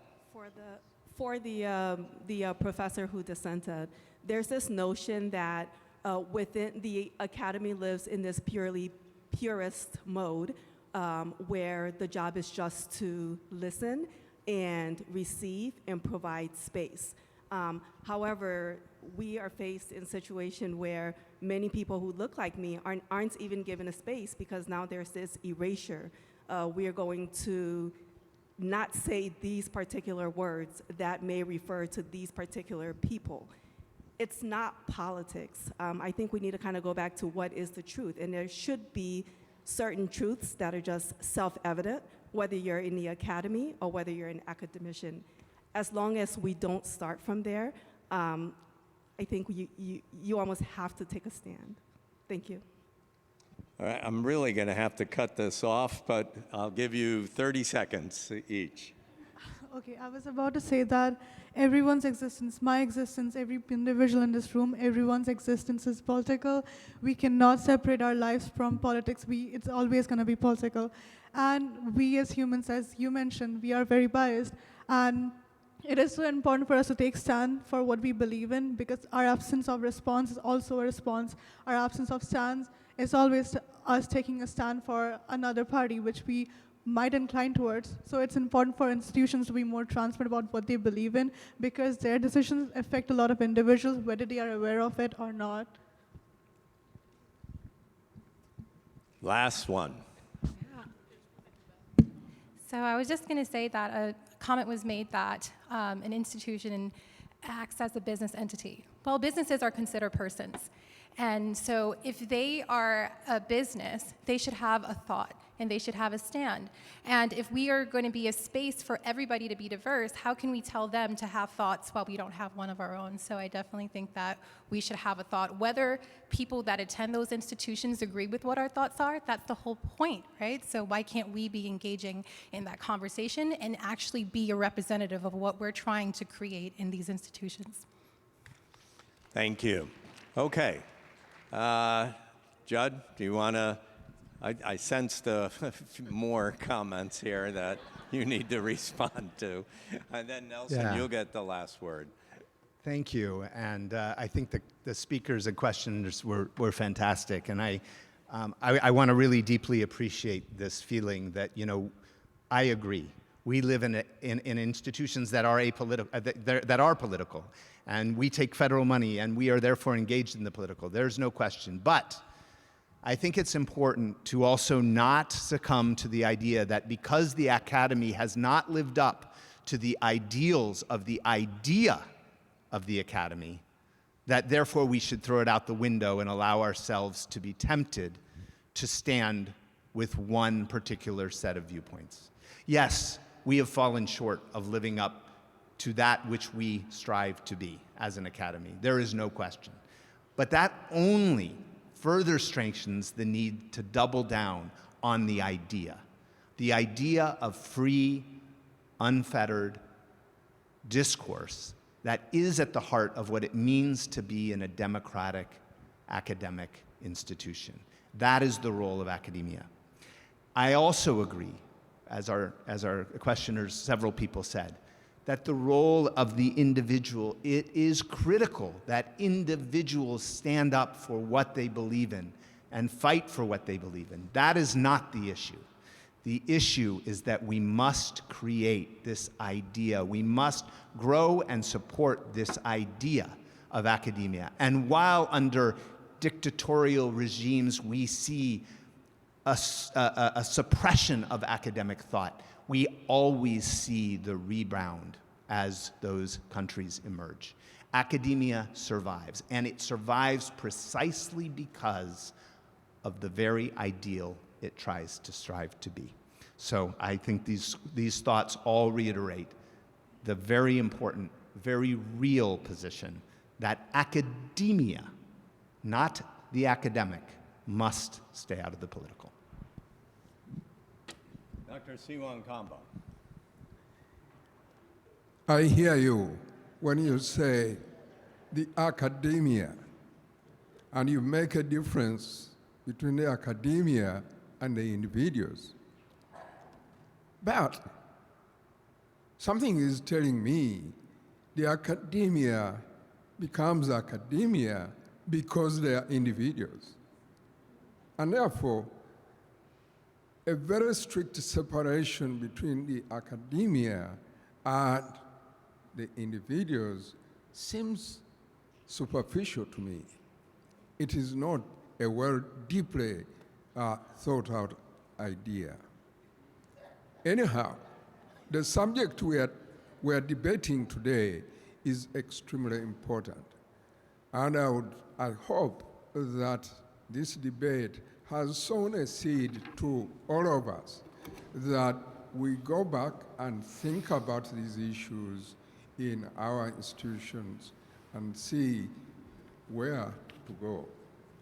For the professor who dissented, there's this notion that within the academy lives in this purely purist mode where the job is just to listen and receive and provide space. However, we are faced in a situation where many people who look like me aren't even given a space because now there's this erasure. We are going to not say these particular words that may refer to these particular people. It's not politics. I think we need to kind of go back to what is the truth. And there should be certain truths that are just self-evident, whether you're in the academy or whether you're an academician. As long as we don't start from there, I think you almost have to take a stand. Thank you. All right, I'm really going to have to cut this off, but I'll give you 30 seconds each. Okay, I was about to say that everyone's existence, my existence, every individual in this room, everyone's existence is political. We cannot separate our lives from politics. It's always going to be political. And we as humans, as you mentioned, we are very biased. And it is so important for us to take stand for what we believe in, because our absence of response is also a response. Our absence of stands is always us taking a stand for another party, which we might incline towards. So it's important for institutions to be more transparent about what they believe in, because their decisions affect a lot of individuals, whether they are aware of it or not. Last one. So I was just going to say that a comment was made that an institution acts as a business entity. Well, businesses are considered persons. And so if they are a business, they should have a thought and they should have a stand. And if we are going to be a space for everybody to be diverse, how can we tell them to have thoughts while we don't have one of our own? So I definitely think that we should have a thought. Whether people that attend those institutions agree with what our thoughts are, that's the whole point, right? So why can't we be engaging in that conversation and actually be a representative of what we're trying to create in these institutions? Thank you. Okay. Judd, do you want to? I sensed more comments here that you need to respond to. And then, Nelson, you'll get the last word. Thank you. And I think the speakers and questioners were fantastic. And I want to really deeply appreciate this feeling that, I agree. We live in institutions that are that are political. And we take federal money, and we are therefore engaged in the political. There's no question. But I think it's important to also not succumb to the idea that because the academy has not lived up to the ideals of the idea of the academy, that therefore we should throw it out the window and allow ourselves to be tempted to stand with one particular set of viewpoints. Yes, we have fallen short of living up to that which we strive to be as an academy. There is no question. But that only further strengthens the need to double down on the idea of free, unfettered discourse that is at the heart of what it means to be in a democratic academic institution. That is the role of academia. I also agree, as our questioners, several people said, that the role of the individual, it is critical that individuals stand up for what they believe in and fight for what they believe in. That is not the issue. The issue is that we must create this idea. We must grow and support this idea of academia. And while under dictatorial regimes we see a suppression of academic thought, we always see the rebound as those countries emerge. Academia survives, and it survives precisely because of the very ideal it tries to strive to be. So I think these thoughts all reiterate the very important, very real position that academia, not the academic, must stay out of the political. Dr. Siwan Kambo. I hear you when you say the academia, and you make a difference between the academia and the individuals. But something is telling me the academia becomes academia because they are individuals. And therefore, a very strict separation between the academia and the individuals seems superficial to me. It is not a well deeply thought out idea. Anyhow, the subject we are debating today is extremely important. And I hope that this debate has sown a seed to all of us, that we go back and think about these issues in our institutions and see where to go.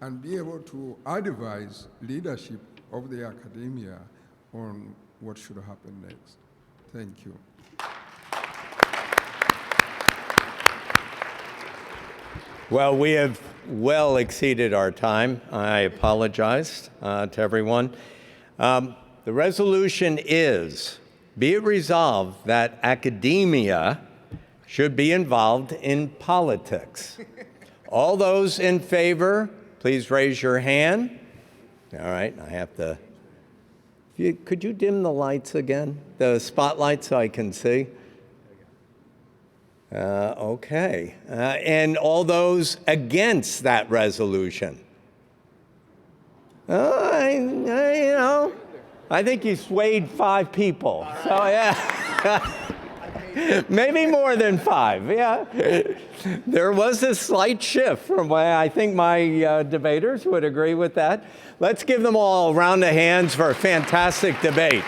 and be able to advise leadership of the academia on what should happen next. Thank you. Well, we have well exceeded our time. I apologize to everyone. The resolution is, be it resolved that academia should be involved in politics. All those in favor, please raise your hand. All right, I have to. Could you dim the lights again? The spotlight so I can see? Okay. And all those against that resolution? I think you swayed 5 people. So, yeah. Maybe more than 5, yeah. There was a slight shift from where I think my debaters would agree with that. Let's give them all a round of hands for a fantastic debate.